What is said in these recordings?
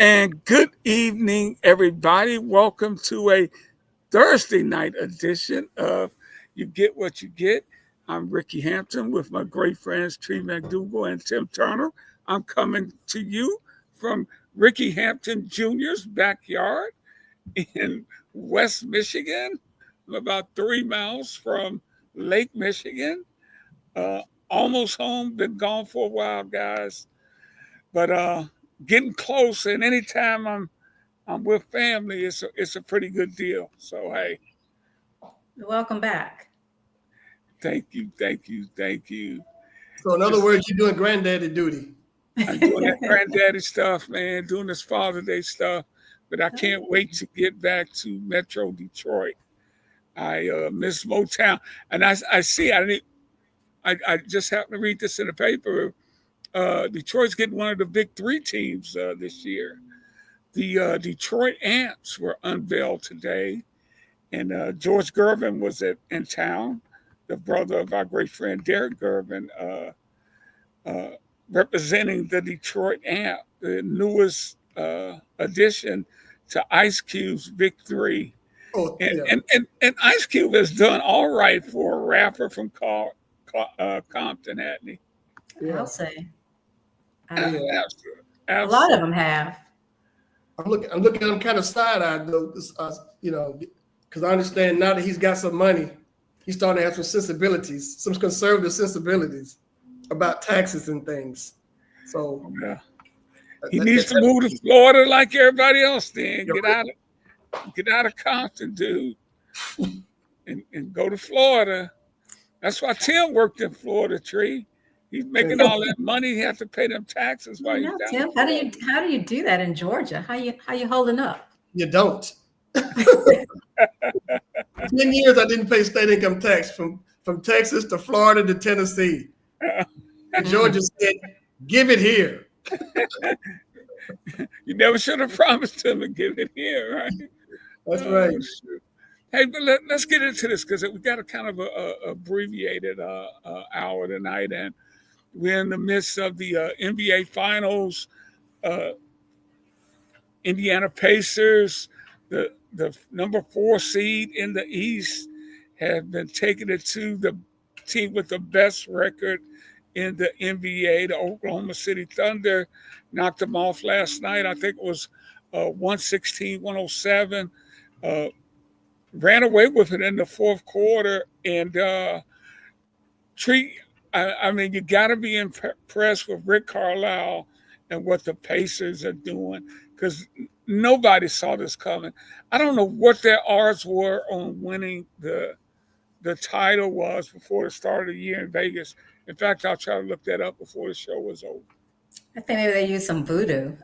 And good evening, everybody. Welcome to a Thursday night edition of You Get What You Get. I'm Ricky Hampton with my great friends Tree McDougal and Tim Turner. I'm coming to you from Ricky Hampton Jr.'s backyard in West Michigan. I'm about 3 miles from Lake Michigan. Uh, Almost home, been gone for a while, guys. But getting close, and anytime I'm with family, it's a pretty good deal. So hey, Welcome back. thank you. So in other Just words, you're doing granddaddy duty. I'm doing that granddaddy stuff, man, doing this Father Day stuff, but I can't wait to get back to Metro Detroit. I miss Motown, and I see I just happened to read this in the paper. Detroit's getting one of the big three teams this year. The Detroit Ants were unveiled today, and George Gervin was in town, the brother of our great friend Derek Gervin, uh, representing the Detroit Ant, the newest addition to Ice Cube's Big Three. Oh And, yeah, and, and, and Ice Cube has done all right for a rapper from Compton, hasn't he? I'll yeah, say. yeah. Absolutely. A lot of Absolutely. them have. I'm looking at him kind of side-eyed though, because I understand now that he's got some money, he's starting to have some sensibilities, some conservative sensibilities about taxes and things. So Yeah. He that, needs that, to move to Florida like everybody else then. you're Get out of Compton, dude, and go to Florida. That's why Tim worked in Florida, Tree. He's making right. all that money. He has to pay them taxes I while he's know, down in Tim. Florida. How do you do that in Georgia? How you holding up? You don't. 10 years I didn't pay state income tax from Texas to Florida to Tennessee. And Mm. Georgia said, "Give it here." You never should have promised him to give it here, right? That's Oh, right. shoot. Hey, but let's get into this because we got a kind of a abbreviated hour tonight, and we're in the midst of the NBA Finals. Uh, Indiana Pacers, the number 4 seed in the East, have been taking it to the team with the best record in the NBA. The Oklahoma City Thunder knocked them off last night. I think it was 116-107. Uh, Ran away with it in the fourth quarter. And treat, I mean, you got to be impressed with Rick Carlisle and what the Pacers are doing because nobody saw this coming. I don't know what their odds were on winning the title was before the start of the year in Vegas. In fact, I'll try to look that up before the show was over. I think maybe they used some voodoo.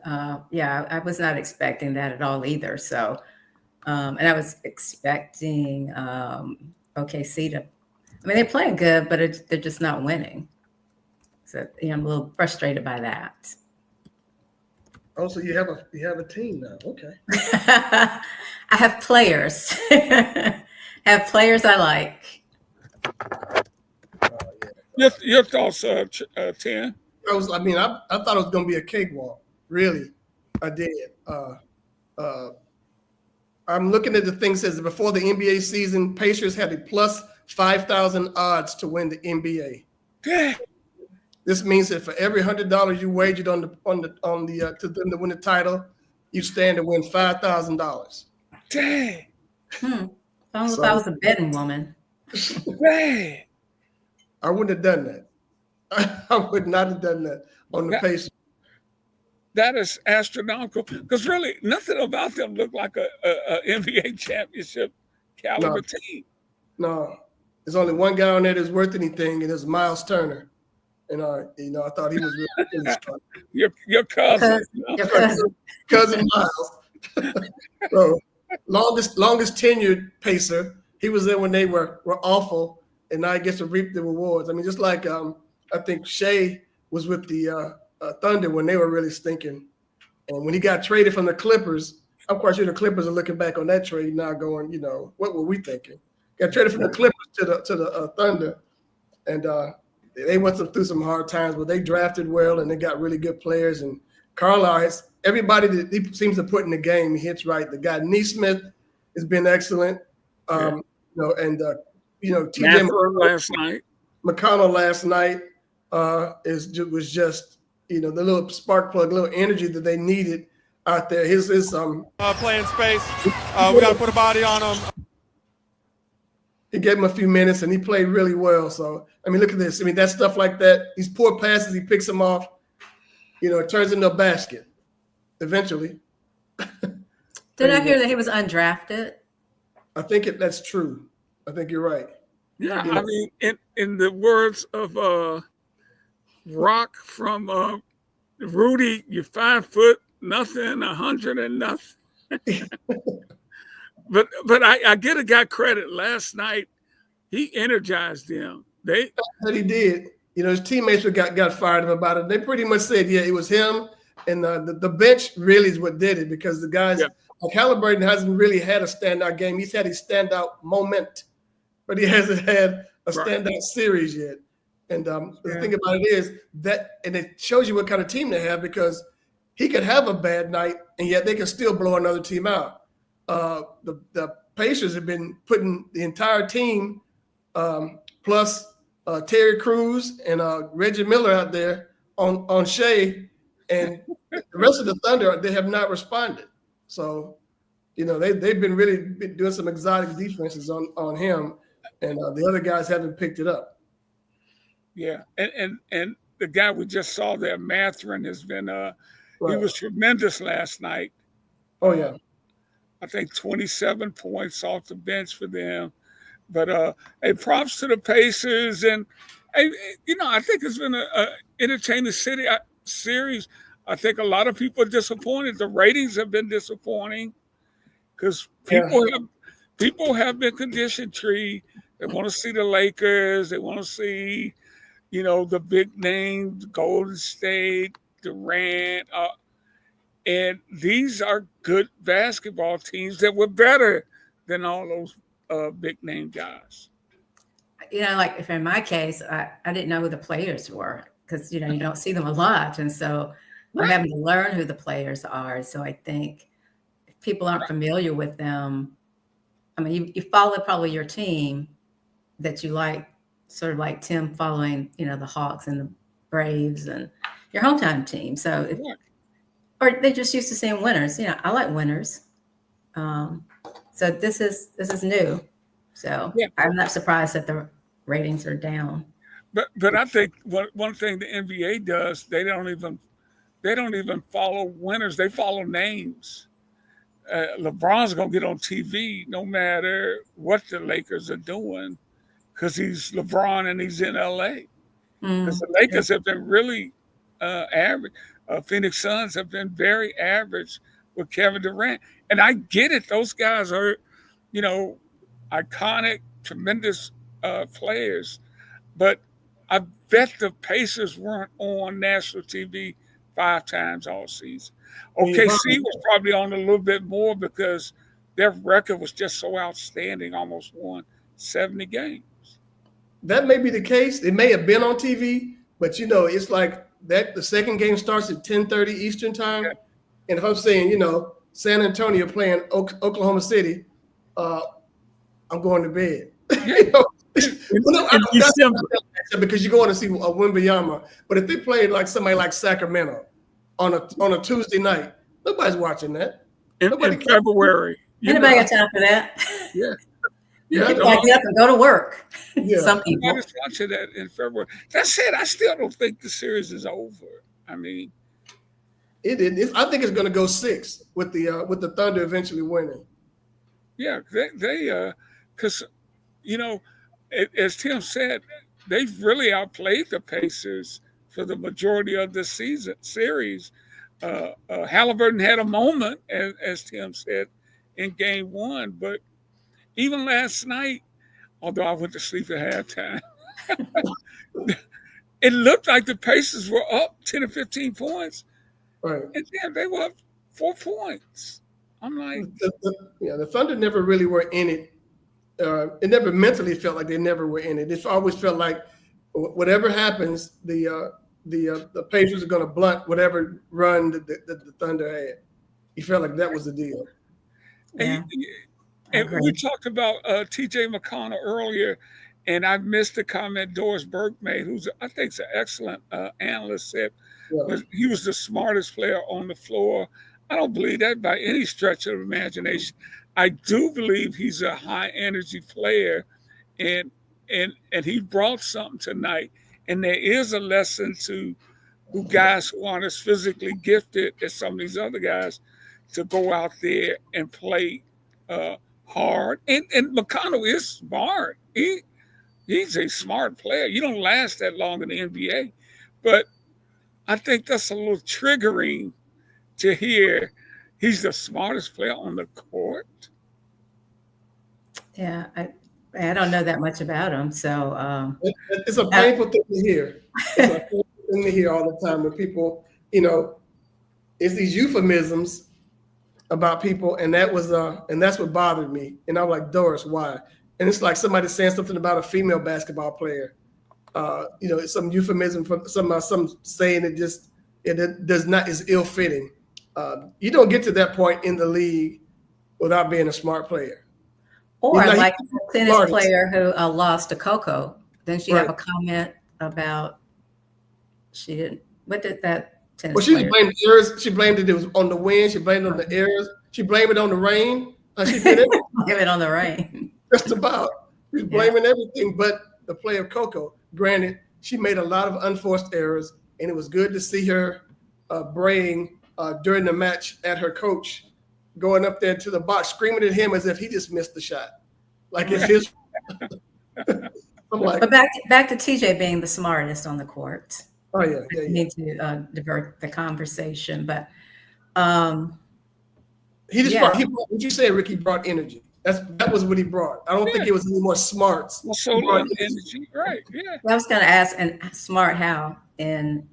Yeah, I was not expecting that at all either. So, and I was expecting OKC to. I mean, they're playing good, but they're just not winning. So, I'm a little frustrated by that. Also, you have a team now. Okay. I have players. Have players I like. Oh yeah. Your thoughts, Tim? I thought it was going to be a cakewalk. Really, I did. I'm looking at the thing that says before the NBA season, Pacers had a plus 5,000 odds to win the NBA. Dang. This means that for every $100 you wagered on the to them to win the title, you stand to win $5,000. Dang. If I So was a betting woman. Dang. I wouldn't have done that. I would not have done that on the That, Pacers. that is astronomical because really nothing about them looked like a NBA championship No, caliber team. no. There's only one guy on there that's worth anything, and it's Miles Turner. And I thought he was really strong. Your cousin, you know? Your cousin. Cousin Miles. So longest tenured Pacer. He was there when they were awful, and now he gets to reap the rewards. I mean, just like I think Shea was with the Thunder when they were really stinking, and when he got traded from the Clippers, of course, the Clippers are looking back on that trade now, going, what were we thinking? Got traded from the Clippers to the Thunder, and they went through some hard times, but they drafted well and they got really good players. And Carlisle everybody that he seems to put in the game, he hits right. The guy Neesmith has been excellent. You know, and TJ McConnell last night was just, you know, the little spark plug, little energy that they needed out there. His playing space. We got to put a body on him. He gave him a few minutes and he played really well. So I mean, look at this. I mean, that stuff like that. These poor passes, he picks them off. You know, it turns into a basket eventually. Did I hear that he was undrafted? I think that's true. I think you're right. Yeah, I mean, in the words of Rock from Rudy, you're 5 foot nothing, 100 and nothing. but I get a guy credit. Last night, he energized them. That he did. You know, his teammates got fired up about it. They pretty much said, yeah, it was him, and the bench really is what did it, because the guys like Halliburton hasn't really had a standout game. He's had his standout moment, but he hasn't had a standout series yet. And the thing about it is that, and it shows you what kind of team they have, because he could have a bad night and yet they can still blow another team out. The Pacers have been putting the entire team plus Terry Crews and Reggie Miller out there on Shea, and the rest of the Thunder, they have not responded. So, you know, they've been doing some exotic defenses on him, and the other guys haven't picked it up. Yeah, and the guy we just saw there, Mathurin, has been he was tremendous last night. Oh yeah, I think 27 points off the bench for them. But hey, props to the Pacers, and hey, you know, I think it's been a entertaining series. I think a lot of people are disappointed. The ratings have been disappointing because people have been conditioned. They want to see the Lakers. They want to see, you know, the big names, Golden State, Durant, and these are good basketball teams that were better than all those big name guys. You know, like if in my case, I didn't know who the players were, because, you know, you don't see them a lot. And so I'm having to learn who the players are. So I think if people aren't familiar with them, I mean, you follow probably your team that you like, sort of like Tim following, you know, the Hawks and the Braves and your hometown team. So or they just used to seeing winners. You know, I like winners. So this is new. So I'm not surprised that the ratings are down. But I think one thing the NBA does, they don't even follow winners. They follow names. LeBron's gonna get on TV no matter what the Lakers are doing, because he's LeBron and he's in LA. Because the Lakers have been really average. Phoenix Suns have been very average with Kevin Durant. And I get it. Those guys are, you know, iconic, tremendous players. But I bet the Pacers weren't on national TV 5 times all season. OKC was probably on a little bit more because their record was just so outstanding, almost won 70 games. That may be the case. It may have been on TV, but, you know, it's like that the second game starts at 10:30 Eastern time. Yeah. And if I'm saying, you know, San Antonio playing Oklahoma City, I'm going to bed. You know? Because you're going to see a Wembanyama. But if they played like somebody like Sacramento on a Tuesday night, nobody's watching that. In February. Anybody got time for that? Yeah. Yeah, get up and go to work. Yeah. Some people. I was watching that in February. That said, I still don't think the series is over. I mean, I think it's going to go 6 with the Thunder eventually winning. Yeah, they because you know, as Tim said, they've really outplayed the Pacers for the majority of the series. Halliburton had a moment, as Tim said, in Game 1, but even last night, although I went to sleep at halftime, it looked like the Pacers were up 10 or 15 points. Right. And then they were up 4 points. I'm like... The Thunder never really were in it. It never mentally felt like they never were in it. It always felt like whatever happens, the the Pacers are going to blunt whatever run the Thunder had. He felt like that was the deal. Yeah, And we talked about T.J. McConnell earlier, and I missed the comment Doris Burke made, who's I think is an excellent analyst, said he was the smartest player on the floor. I don't believe that by any stretch of imagination. I do believe he's a high energy player, and he brought something tonight. And there is a lesson to guys who aren't as physically gifted as some of these other guys to go out there and play hard. And McConnell is smart. He's a smart player. You don't last that long in the NBA. But I think that's a little triggering to hear he's the smartest player on the court. Yeah, I don't know that much about him, so it's a painful thing to hear. It's a painful thing to hear all the time when people, it's these euphemisms about people, and that's what bothered me. And I'm like, Doris, why? And it's like somebody saying something about a female basketball player. It's some euphemism for some saying it does not is ill-fitting. You don't get to that point in the league without being a smart player. Or like the tennis player who lost to Coco. Didn't she have a comment about she didn't? What did that tennis player? She blamed errors. She blamed it was on the wind. She blamed it on the errors. She blamed it on the rain. She did it. Blame it on the rain. Just about. She's blaming everything but the play of Coco. Granted, she made a lot of unforced errors, and it was good to see her braying during the match at her coach, going up there to the box, screaming at him as if he just missed the shot. Like it's his. But back to TJ being the smartest on the court. Oh, yeah. We need to divert the conversation. But he just brought, what you say, Ricky, brought energy. That was what he brought. I don't think it was any more smarts. Well, so energy, right? Yeah. I was going to ask, and smart how? And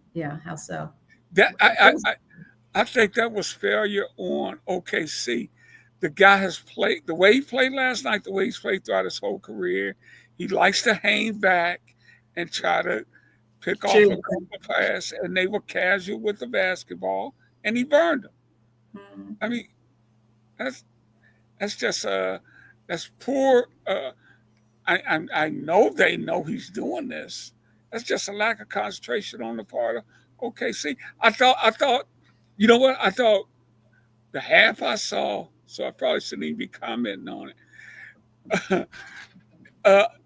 how so? That I think that was failure on OKC. The guy has played the way he played last night, the way he's played throughout his whole career. He likes to hang back and try to pick off a couple pass, and they were casual with the basketball, and he burned them. Mm-hmm. I mean, that's just that's poor. I know they know he's doing this. That's just a lack of concentration on the part of OKC. I thought, you know what? I thought the half I saw, so I probably shouldn't even be commenting on it.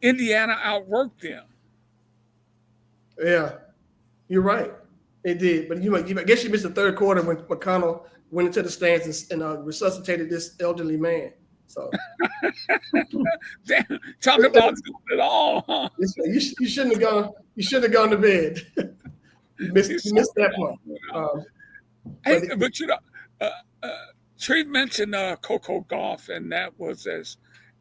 Indiana outworked them. Yeah, you're right. It did, but I guess you missed the third quarter when McConnell went into the stands and resuscitated this elderly man. So, damn, talk about doing it all. Huh? You shouldn't have gone. You should have gone to bed. you missed that one. But Tree mentioned Coco Gauff, and that was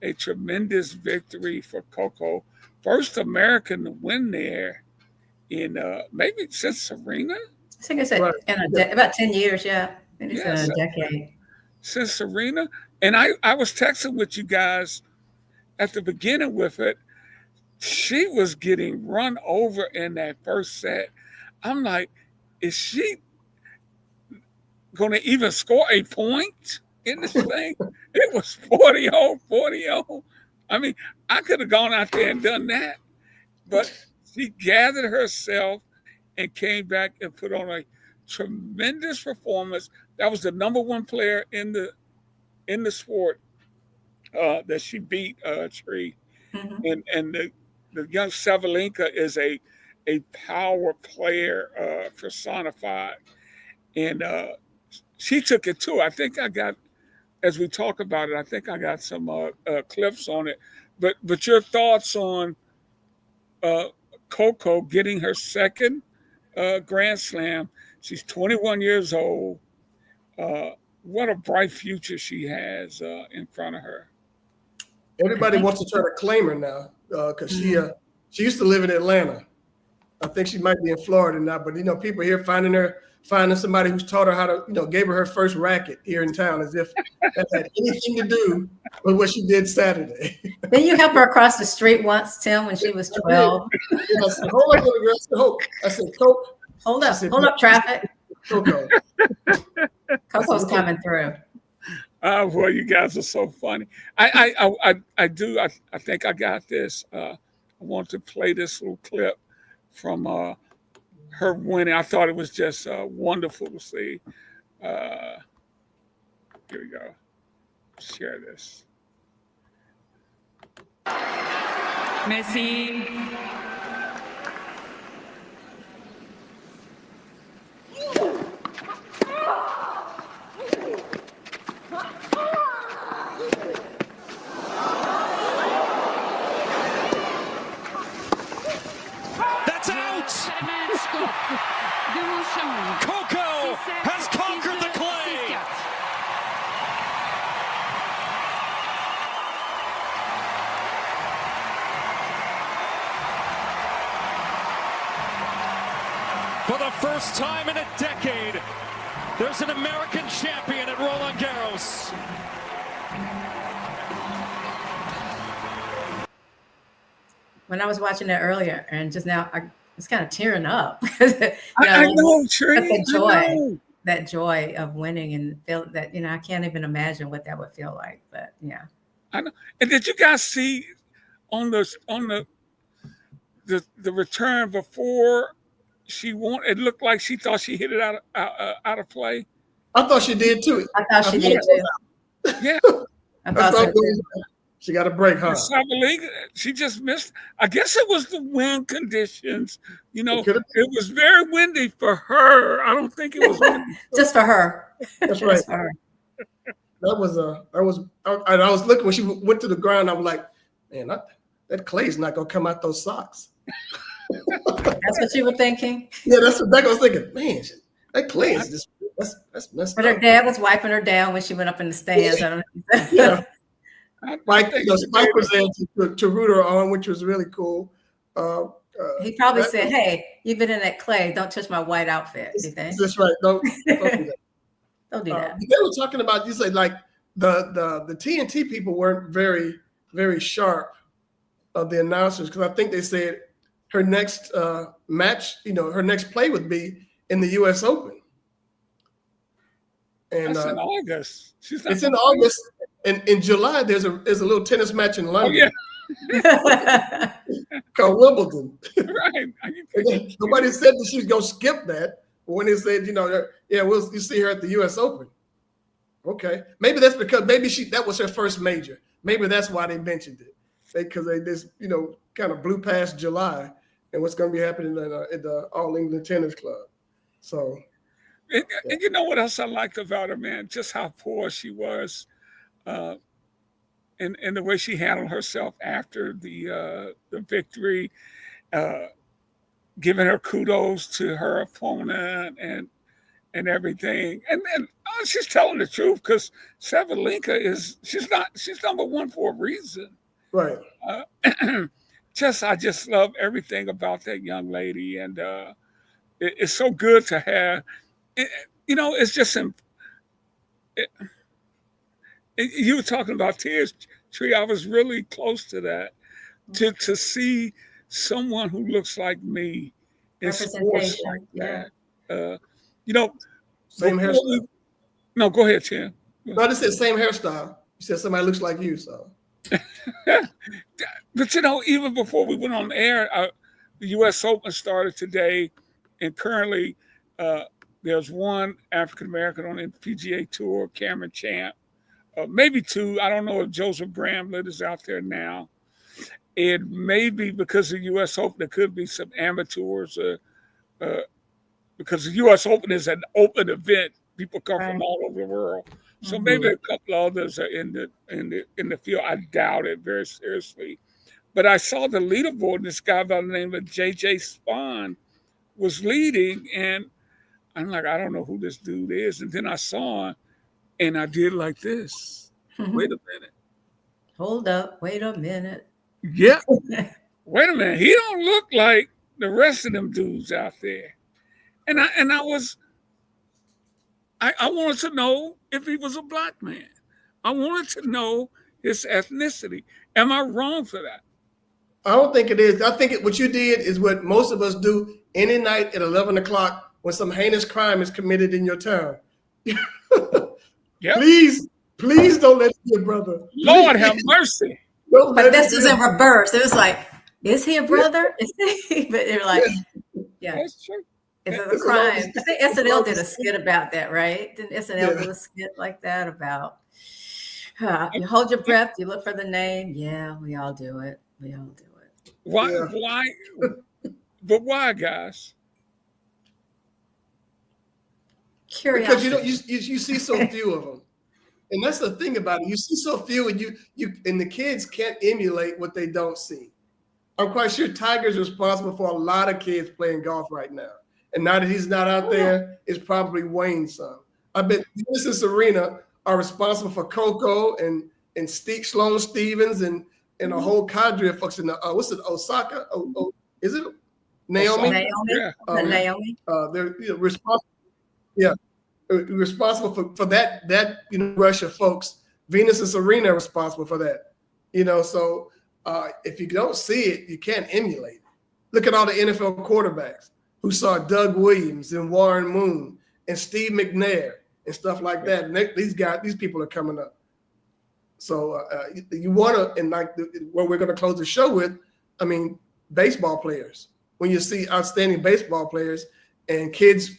a tremendous victory for Coco. First American to win there in maybe since Serena. I think it's about 10 years, Maybe it's a decade. Since Serena. And I was texting with you guys at the beginning with it. She was getting run over in that first set. I'm like, is she going to even score a point in this thing? It was 40-0. I mean, I could have gone out there and done that. But she gathered herself and came back and put on a tremendous performance. That was the number one player in the sport that she beat Tree. Mm-hmm. And the young Sabalenka is a power player personified. And she took it too. I think I got, as we talk about it, I think I got some clips on it. But your thoughts on Coco getting her second Grand Slam. She's 21 years old. What a bright future she has in front of her. Everybody wants to try to claim her now because she used to live in Atlanta. I think she might be in Florida now, but people here finding somebody who's taught her how to, gave her first racket here in town, as if that had anything to do with what she did Saturday. Didn't you help her across the street once, Tim, when she was 12? I said, hold on, girl. I said, Coke, Hold She up, said, hold up, traffic. Coco. Coco's coming through. Well, you guys are so funny. I do. I think I got this. I want to play this little clip from her winning. I thought it was just wonderful to see. Uh, Here we go. Share this. Merci. That's out! Coco has conquered the clay! For the first time in a decade, there's an American champion at Roland Garros. When I was watching that earlier, and just now, I was kind of tearing up. I know, Tree. That joy of winning, and feel that I can't even imagine what that would feel like. But yeah, I know. And did you guys see on the return before she won? It looked like she thought she hit it out of play. I thought she did too. I thought she did too. Yeah. I thought so too. She got a break, huh? Sabalenka, she just missed. I guess it was the wind conditions. It was very windy for her. I don't think it was windy just for her. That's right. For her. I was looking when she went to the ground. I was like, man, that clay's not gonna come out those socks. That's what you were thinking. Yeah, that's what I was thinking. Man, that clay is just that's messed but up. Her dad was wiping her down when she went up in the stands. I don't know. Yeah. Spike was there to root her on, which was really cool. He probably said, "Hey, you've been in that clay. Don't touch my white outfit." You think? That's right. Don't do that. Don't do that. They were talking about, you said, like the TNT people weren't very, very sharp of the announcers, because I think they said her next match, her next play would be in the U.S. Open. And that's in August. It's in August, and in July there's a little tennis match in London. Oh, yeah. Called Wimbledon. Right. Nobody said that she was gonna skip that. But when they said, you see her at the U.S. Open. Okay, maybe that's because that was her first major. Maybe that's why they mentioned it, because they just kind of blew past July and what's going to be happening at the All England Tennis Club. So. And you know what else I liked about her, man? Just how poor she was, and the way she handled herself after the victory, giving her kudos to her opponent and everything. And she's telling the truth, because Sabalenka she's number one for a reason. Right. I just love everything about that young lady, and it's so good to have. It's just you were talking about tears, Tree. I was really close to that, to see someone who looks like me in sports like that. Same hairstyle. No, go ahead, Tim. No, I just said same hairstyle. You said somebody looks like you, so. But even before we went on air, the U.S. Open started today, and currently there's one African American on the PGA Tour, Cameron Champ, maybe two. I don't know if Joseph Bramlett is out there now. And maybe because of the U.S. Open, there could be some amateurs, because the U.S. Open is an open event. People come from all over the world. So maybe a couple others are in the field. I doubt it very seriously. But I saw the leaderboard, and this guy by the name of J.J. Spahn was leading, and I'm like, I don't know who this dude is. And then I saw him, and I did like this. Wait a minute. Hold up. Wait a minute. Yeah. Wait a minute. He don't look like the rest of them dudes out there. And I wanted to know if he was a black man. I wanted to know his ethnicity. Am I wrong for that? I don't think it is. I think what you did is what most of us do any night at 11 o'clock when some heinous crime is committed in your town. Yep. Please don't let your brother. Lord have mercy. But this is in reverse. It was like, is he a brother? Is he? But they're like, yeah. That's true. If it's a crime. I think SNL did a skit about that, right? Didn't SNL do a skit like that about you hold your breath, you look for the name? Yeah, we all do it. We all do it. Why? Yeah. Why? But why, guys? Curiosity. Because you see so few of them, and that's the thing about it. You see so few, and and the kids can't emulate what they don't see. I'm quite sure Tiger's responsible for a lot of kids playing golf right now, and now that he's not out there, it's probably waned some. I bet Venus and Serena are responsible for Coco and Sloane Stevens and a whole cadre of folks in the what's it, Osaka? Is it Naomi? Naomi. Yeah. Naomi. They're responsible. Yeah, responsible for that rush of folks. Venus and Serena are responsible for that. So if you don't see it, you can't emulate it. Look at all the NFL quarterbacks who saw Doug Williams and Warren Moon and Steve McNair and stuff like that. And these people are coming up. So you want to, and like what we're going to close the show with, I mean, baseball players. When you see outstanding baseball players and kids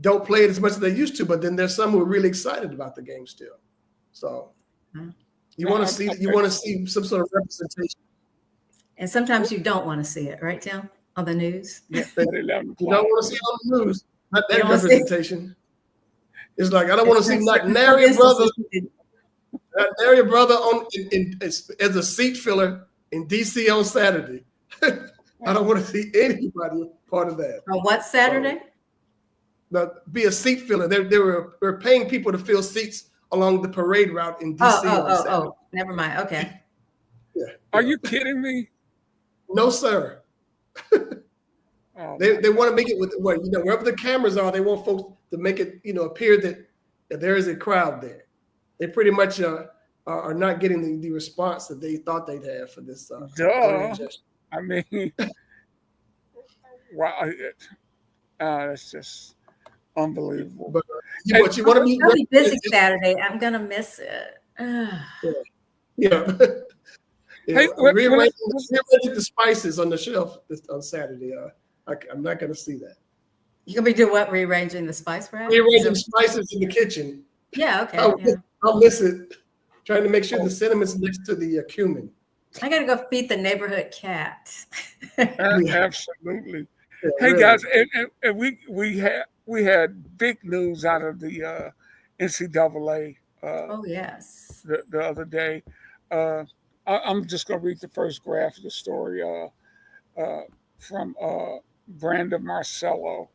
don't play it as much as they used to, but then there's some who are really excited about the game still. So you want to see some sort of representation. And sometimes you don't want to see it, right, Tim? On the news. Yeah, You don't want to see it on the news. Not that representation. It's like I don't want to see not nary a brother as a seat filler in DC on Saturday. I don't want to see anybody part of that. On what Saturday? Be a seat filler. They were paying people to fill seats along the parade route in DC. Oh, never mind. Okay. Yeah. Are you kidding me? No, sir. They want to make it with wherever the cameras are, they want folks to make it appear that there is a crowd there. They pretty much are not getting the response that they thought they'd have for this. I mean, wow, it's just unbelievable. But you want to be really busy Saturday. I'm gonna miss it. Yeah. Hey, rearranging the spices on the shelf on Saturday. I'm not going to see that. You're gonna be doing what? Rearranging the spice rack? Rearranging spices in the kitchen. Yeah. Okay. I'll miss it. Trying to make sure the cinnamon's next to the cumin. I gotta go feed the neighborhood cat. Absolutely. Yeah, Hey really. guys, and we had big news out of the NCAA. Oh yes. The other day. I'm just going to read the first graph of the story from Brandon Marcello.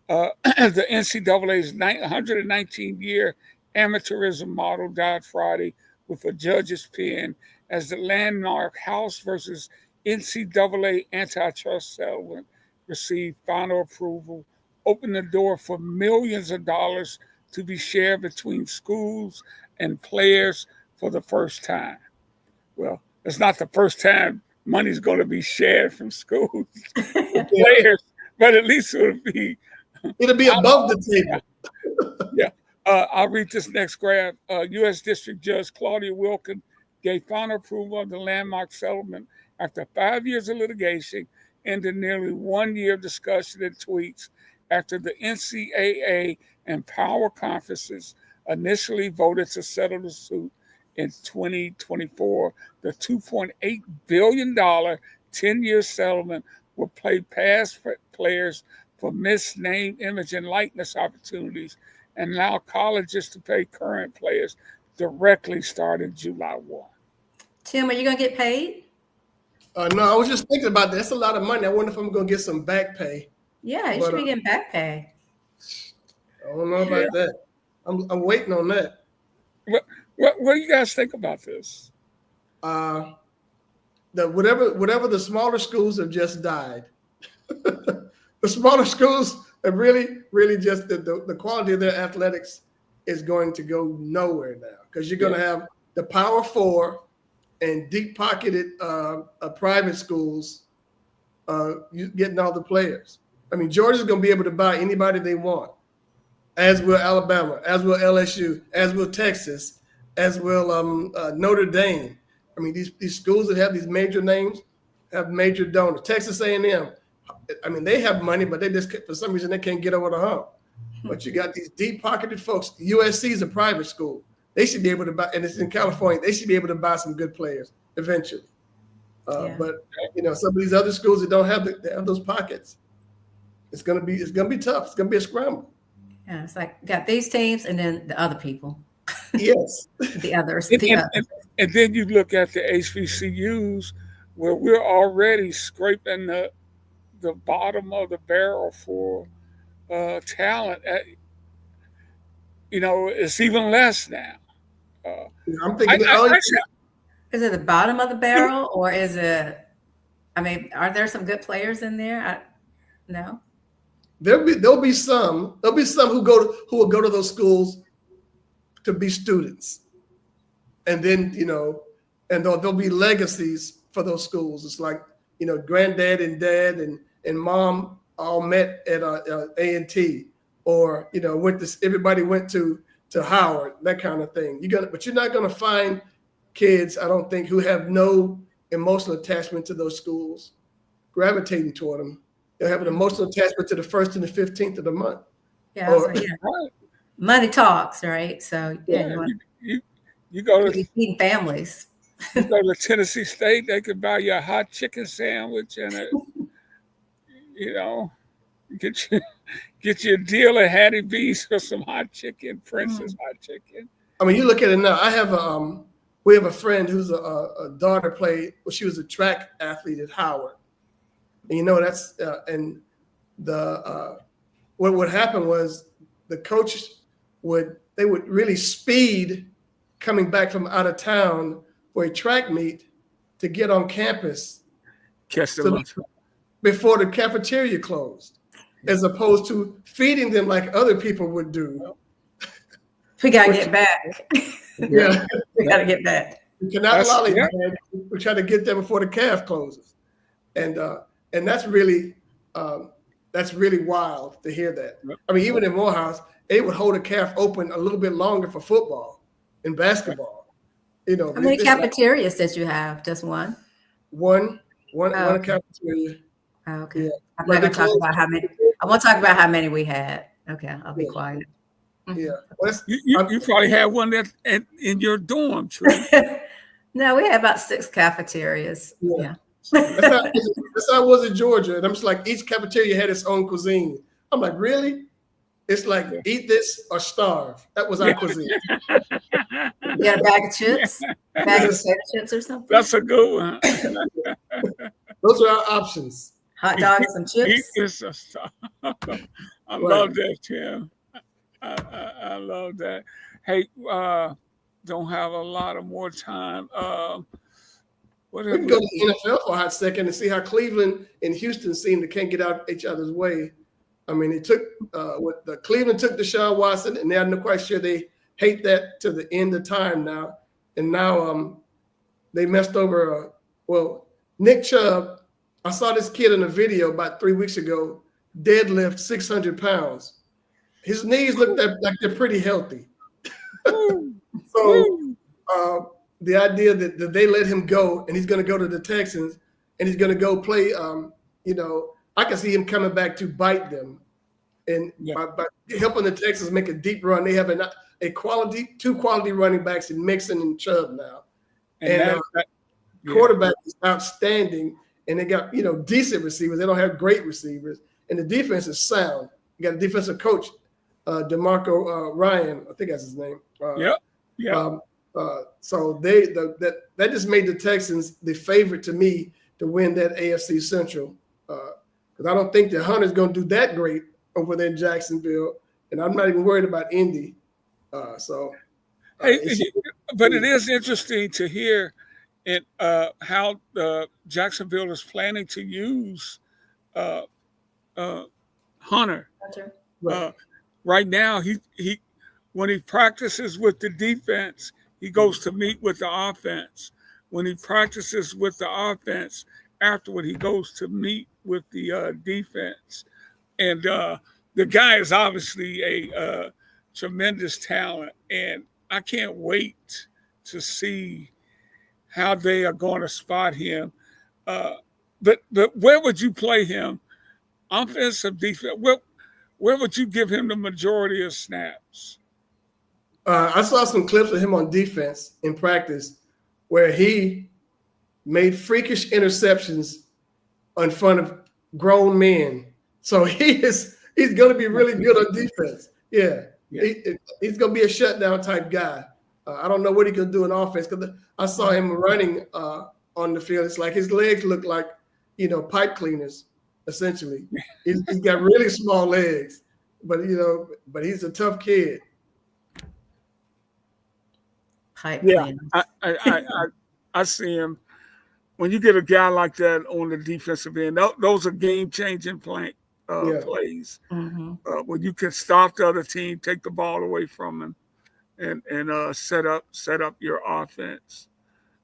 The NCAA's 119-year amateurism model died Friday with a judge's pen as the landmark House versus NCAA antitrust settlement received final approval, opened the door for millions of dollars to be shared between schools and players for the first time. Well, it's not the first time money's going to be shared from schools to players, but at least it'll be above the table. Yeah. I'll read this next graph. U.S. District Judge Claudia Wilkin gave final approval of the landmark settlement after 5 years of litigation and nearly 1 year of discussion and tweets after the NCAA and power conferences initially voted to settle the suit in 2024. The $2.8 billion 10-year settlement will pay past players for missed name, image, and likeness opportunities and allow colleges to pay current players directly starting July 1. Tim, are you going to get paid? No, I was just thinking about that. That's a lot of money. I wonder if I'm going to get some back pay. Yeah, you should be getting back pay. I don't know about that. I'm waiting on that. What do you guys think about this? Whatever the smaller schools have just died. The smaller schools have really just the quality of their athletics is going to go nowhere now because you're going to have the Power Four and deep-pocketed private schools getting all the players. I mean, Georgia's going to be able to buy anybody they want, as will Alabama, as will LSU, as will Texas, as will Notre Dame. I mean, these schools that have these major names have major donors. Texas A&M, I mean, they have money, but they just, for some reason, they can't get over the hump. But you got these deep-pocketed folks. USC is a private school. They should be able to buy, and it's in California. They should be able to buy some good players eventually. But some of these other schools that don't have they have those pockets, it's gonna be tough. It's gonna be a scramble. Yeah, it's like got these teams and then the other people. Yes, the others. And then you look at the HBCUs where we're already scraping the bottom of the barrel for talent. It's even less now. I'm thinking. Is it the bottom of the barrel, or is it? I mean, are there some good players in there? No. There'll be some. There'll be some who will go to those schools to be students, and then and there'll be legacies for those schools. It's like granddad and dad and mom all met at A&T, or everybody went to Howard, that kind of thing. But you're not gonna find kids, I don't think, who have no emotional attachment to those schools gravitating toward them. They'll have an emotional attachment to the 1st and the 15th of the month. Yeah, money talks, right? So you go to feeding families. You go to Tennessee State, they could buy you a hot chicken sandwich and get you a deal of Hattie B's for some hot chicken, Princess hot chicken. I mean, you look at it now. We have a friend who's a daughter played. Well, she was a track athlete at Howard, and that's and the what would happen was the coach would really speed coming back from out of town for a track meet to get on campus before the cafeteria closed, as opposed to feeding them like other people would do. We gotta get back. Yeah, we gotta get back. We cannot lollygag. We try to get there before the calf closes, and that's really wild to hear that. I mean, even in Morehouse, they would hold a calf open a little bit longer for football and basketball. How many cafeterias did you have? Just one? One cafeteria. Oh, okay. Yeah. I'm not gonna talk about how many. I won't talk about how many we had. Okay, I'll be quiet. Yeah, you probably had one that in your dorm, true? No, we had about 6 cafeterias. Yeah. That's how it was in Georgia, and I'm just like, each cafeteria had its own cuisine. I'm like, really? It's like eat this or starve. That was our cuisine. You got a bag of chips, bag of potato chips or something. That's a good one. Those are our options. Hot dogs and chips. Eat this or starve. I love that, Tim. I love that. Hey, don't have a lot of more time. We can go to the NFL for a hot second and see how Cleveland and Houston seem to can't get out each other's way. I mean, it took Cleveland took Deshaun Watson, and they're not quite sure they hate that to the end of time now. And now they messed over. Nick Chubb. I saw this kid in a video about 3 weeks ago deadlift 600 pounds. His knees look like they're pretty healthy. So the idea that they let him go and he's going to go to the Texans and he's going to go play, I can see him coming back to bite them. And by helping the Texans make a deep run, they have two quality running backs in Mixon and Chubb now. And quarterback is outstanding. And they got, decent receivers. They don't have great receivers. And the defense is sound. You got a defensive coach, DeMarco Ryan, I think that's his name. So that just made the Texans the favorite to me to win that AFC Central. Because I don't think the Hunter's going to do that great over there in Jacksonville. And I'm not even worried about Indy. But it is interesting to hear how Jacksonville is planning to use Hunter. Right now, he when he practices with the defense, he goes to meet with the offense. when he practices with the offense, afterward he goes to meet with the defense. And the guy is obviously a tremendous talent. And I can't wait to see how they are going to spot him. But where would you play him? Offensive, defense? Where would you give him the majority of snaps? I saw some clips of him on defense in practice where he made freakish interceptions in front of grown men. So he's going to be really good on defense. Yeah. He's going to be a shutdown type guy. I don't know what he can do in offense because I saw him running on the field. It's like his legs look like, pipe cleaners, essentially. He's got really small legs, but he's a tough kid. Pipe Yeah, cleaners. I see him. When you get a guy like that on the defensive end, those are game-changing plays. Mm-hmm. When you can stop the other team, take the ball away from them, and set up your offense.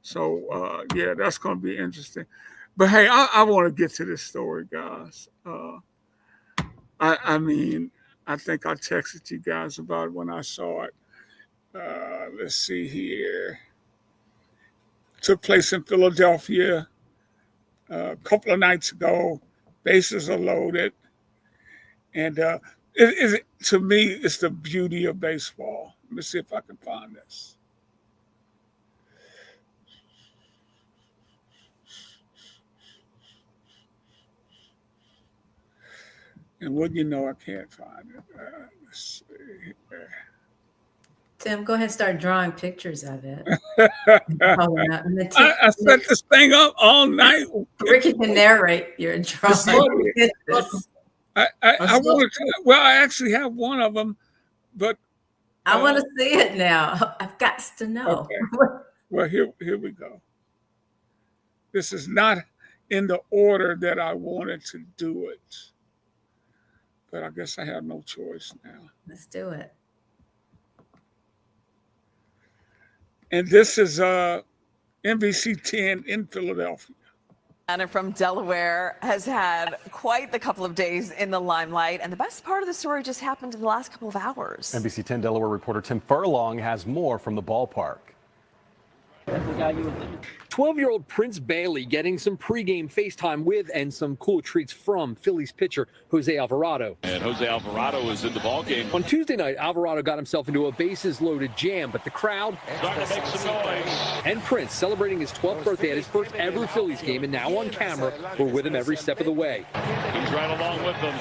So that's going to be interesting. But hey, I want to get to this story, guys. I mean, I think I texted you guys about it when I saw it. Let's see here. Took place in Philadelphia a couple of nights ago. Bases are loaded. And to me, it's the beauty of baseball. Let me see if I can find this. And wouldn't you know, I can't find it. Let's see here. Tim, go ahead and start drawing pictures of it. I set this thing up all night. Ricky can narrate your drawing. I want to. Well, I actually have one of them, but I want to see it now. I've got to know. Okay. Well, here we go. This is not in the order that I wanted to do it, but I guess I have no choice now. Let's do it. And this is NBC 10 in Philadelphia. Anna from Delaware has had quite the couple of days in the limelight, and the best part of the story just happened in the last couple of hours. NBC 10 Delaware reporter Tim Furlong has more from the ballpark. 12-year-old Prince Bailey getting some pregame FaceTime with and some cool treats from Phillies pitcher Jose Alvarado. And Jose Alvarado is in the ballgame. On Tuesday night, Alvarado got himself into a bases-loaded jam, but the crowd Starting to make some noise. and Prince, celebrating his 12th birthday at his first ever Phillies game and now on camera, were with him every step of the way. He's right along with them.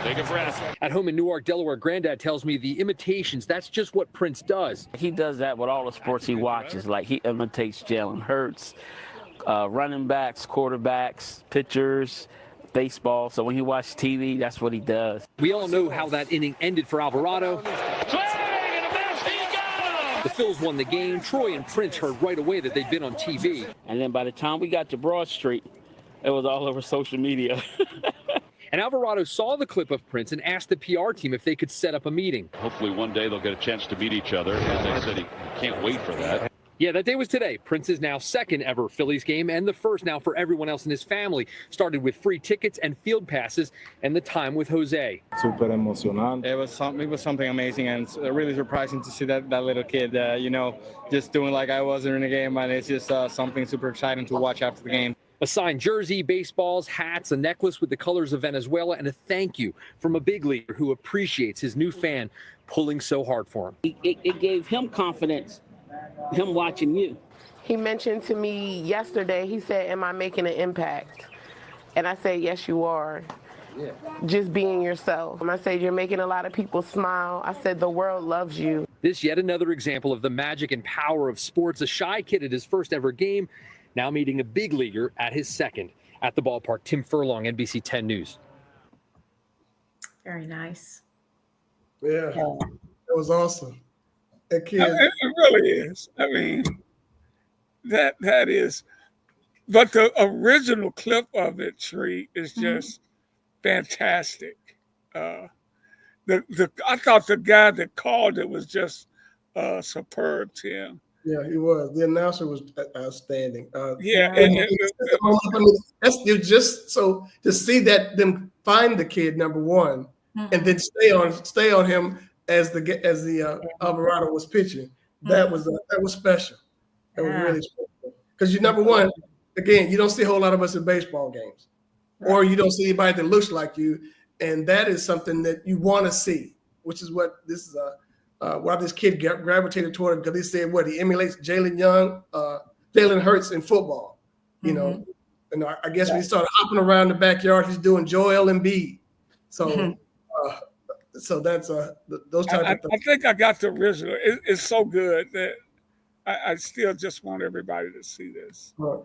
Take a breath. At home in Newark, Delaware, Granddad tells me the imitations, that's just what Prince does. He does that with all the sports he watches. Like he imitates Jalen Hurts, running backs, quarterbacks, pitchers, baseball. So when he watches TV, that's what he does. We all know how that inning ended for Alvarado. The Phils won the game. Troy and Prince heard right away that they'd been on TV. And then by the time we got to Broad Street, it was all over social media. And Alvarado saw the clip of Prince and asked the PR team if they could set up a meeting. Hopefully one day they'll get a chance to meet each other. As I said, he can't wait for that. Yeah, that day was today. Prince's now second ever Phillies game and the first now for everyone else in his family. Started with free tickets and field passes and the time with Jose. Super emocionante. It was something amazing, and it's really surprising to see that little kid, just doing like I was during the game, and it's just something super exciting to watch after the game. A signed jersey, baseballs, hats, a necklace with the colors of Venezuela, and a thank you from a big leaguer who appreciates his new fan pulling so hard for him. It gave him confidence, him watching you. He mentioned to me yesterday, he said, am I making an impact? And I said, yes, you are. Yeah. Just being yourself. And I said, you're making a lot of people smile. I said, the world loves you. This yet another example of the magic and power of sports. A shy kid at his first ever game, now meeting a big leaguer at his second. At the ballpark, Tim Furlong, NBC 10 News. Very nice. Yeah, it was awesome. That kid. It really is. I mean, that is. But the original clip of it, Tree, is just fantastic. I thought the guy that called it was just superb, Tim. Yeah, he was. The announcer was outstanding. Yeah, That's just so to see that them find the kid number one, and then stay on him as the Alvarado was pitching. That was special. That was really special because you're number one. Again, you don't see a whole lot of us in baseball games, or you don't see anybody that looks like you, and that is something that you want to see, which is what this is. Why this kid gravitated toward him, because he said he emulates Jalen Hurts in football, you know. And I guess when he started hopping around the backyard, he's doing Joel Embiid. So, so that's those type of things. I think I got the original. It's so good that I still just want everybody to see this. Right.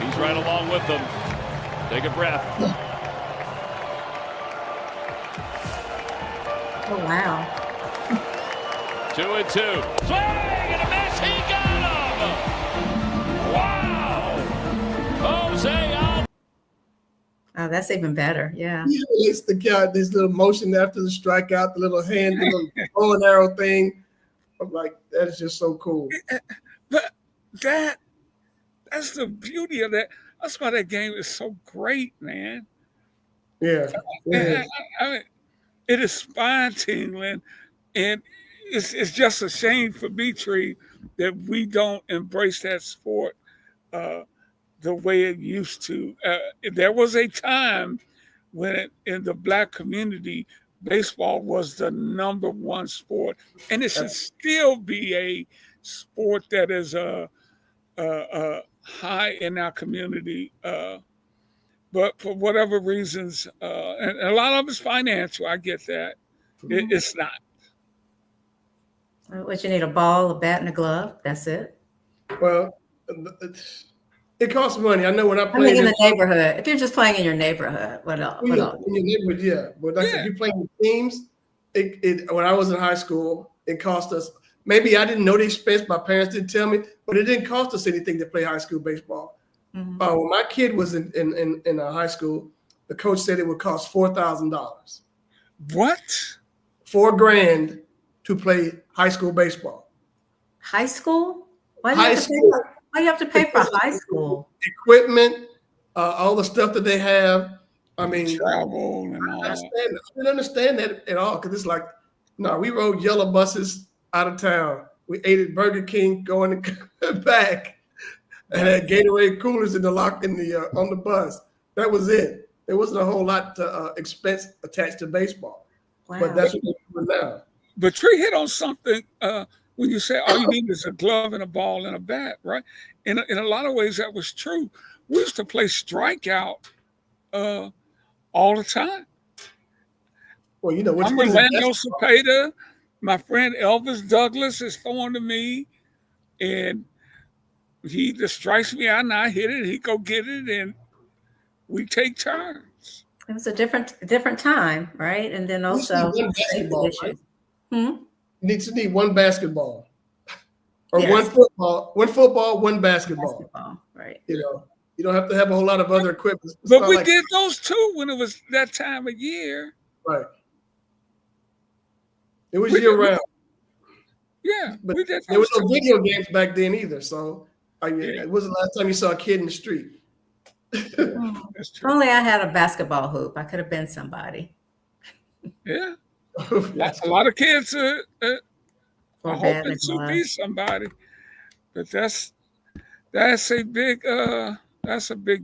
He's right along with them. Take a breath. Oh, wow. 2-2. Swing and a miss. He got him. Wow. Jose out. Oh, that's even better. Yeah. He relates the guy, this little motion after the strikeout, the little hand, the little bow and arrow thing. I'm like, that is just so cool. But that's the beauty of that. That's why that game is so great, man. Yeah. I mean, it is spine tingling, and it's just a shame for Tree that we don't embrace that sport the way it used to. There was a time when in the Black community, baseball was the number one sport, and it should still be a sport that is high in our community, but for whatever reasons, and a lot of it's financial. I get that. It's not. What you need, a ball, a bat, and a glove. That's it. Well, it costs money. I know when I play in the neighborhood. If you're just playing in your neighborhood, what else? In your neighborhood, yeah. But if you're playing with teams, when I was in high school, it cost us. Maybe I didn't know the expense. My parents didn't tell me, but it didn't cost us anything to play high school baseball. When my kid was in high school, the coach said it would cost $4,000. What? $4,000 to play high school baseball. High school? Why do you have to pay for high school? Equipment, all the stuff that they have. I mean, travel and all. I didn't understand that at all, because it's like, no, we rode yellow buses out of town. We ate at Burger King going back, and had Gatorade coolers on the bus. That was it. There wasn't a whole lot to expense attached to baseball. Wow. But that's what we're doing now. But Tree hit on something when you say all you need is a glove and a ball and a bat, right? In a lot of ways, that was true. We used to play strikeout all the time. Well, you know, I'm Orlando Cepeda. My friend Elvis Douglas is throwing to me, and he either strikes me out and I hit it. He go get it, and we take turns. It was a different time, right? And then also basketball, issues. You need one basketball, or one football, one basketball. Right. You know, you don't have to have a whole lot of other equipment. But we did those too when it was that time of year. Right. It was year round. Yeah, but we did. There was no video games back then either. So it wasn't the last time you saw a kid in the street. That's true. Only I had a basketball hoop. I could have been somebody. Yeah. A lot of kids are hoping to be somebody, but that's a big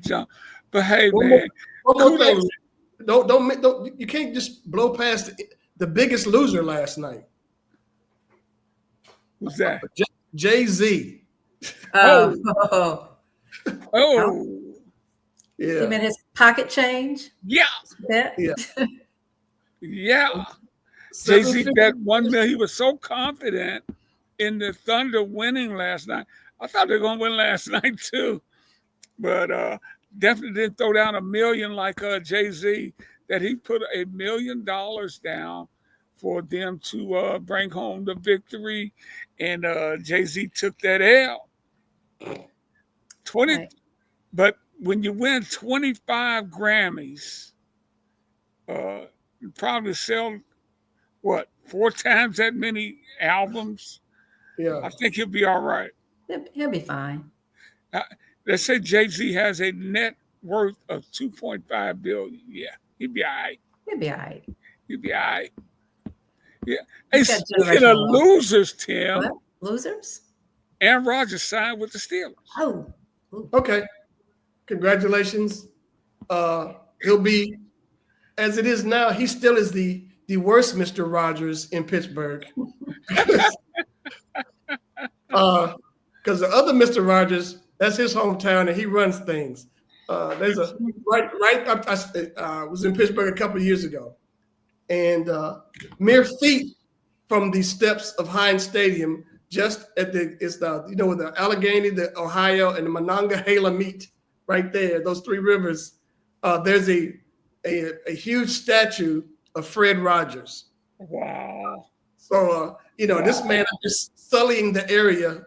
jump. But hey, man, one more thing. Don't you can't just blow past the biggest loser last night. Who's that? Jay-Z. Oh. Yeah. You mean his pocket change? Yeah. Yeah. Yeah. Jay-Z bet $1 million. He was so confident in the Thunder winning last night. I thought they were going to win last night too, but definitely didn't throw down $1 million like Jay-Z. That he put $1 million down for them to bring home the victory, and Jay-Z took that L. 20, right. But when you win 25 Grammys probably sell what 4 times that many albums. Yeah, I think he'll be all right. He'll be fine. They say Jay-Z has a net worth of $2.5 billion. Yeah, he'd be all right. He'll be all right. He'd be all right. Yeah. Hey, He's got speaking of generational wealth. losers, Tim, What? Losers? Aaron Rodgers signed with the Steelers. Oh. okay. Congratulations. He'll be, as it is now, he still is the worst Mr. Rogers in Pittsburgh. Because the other Mr. Rogers, that's his hometown, and he runs things. There's a I was in Pittsburgh a couple of years ago, and mere feet from the steps of Heinz Stadium, just at where the Allegheny, the Ohio, and the Monongahela meet right there. Those 3 rivers. There's a huge statue of Fred Rogers. Wow. So this man is just sullying the area.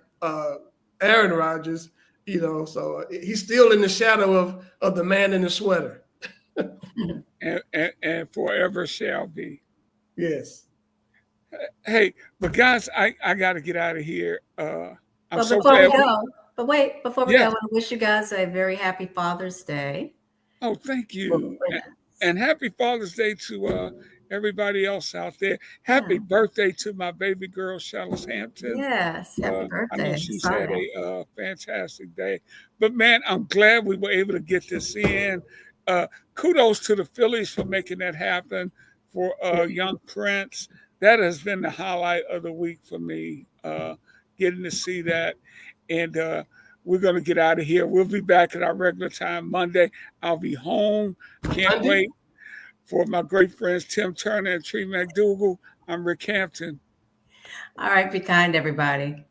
Aaron Rodgers, so he's still in the shadow of the man in the sweater. and forever shall be. Yes. Hey, but guys, I got to get out of here. I'm so before glad. we go, but wait, before we Yeah. go, I want to wish you guys a very happy Father's Day. Oh, thank you. And happy Father's Day to everybody else out there. Happy birthday to my baby girl, Shellis Hampton. Yes, happy birthday. I know she's had a fantastic day. But, man, I'm glad we were able to get this in. Kudos to the Phillies for making that happen for young Prince. That has been the highlight of the week for me, getting to see that. And we're going to get out of here. We'll be back at our regular time Monday. I'll be home. Can't wait. For my great friends, Tim Turner and Tree McDougal, I'm Rick Hampton. All right, be kind, everybody.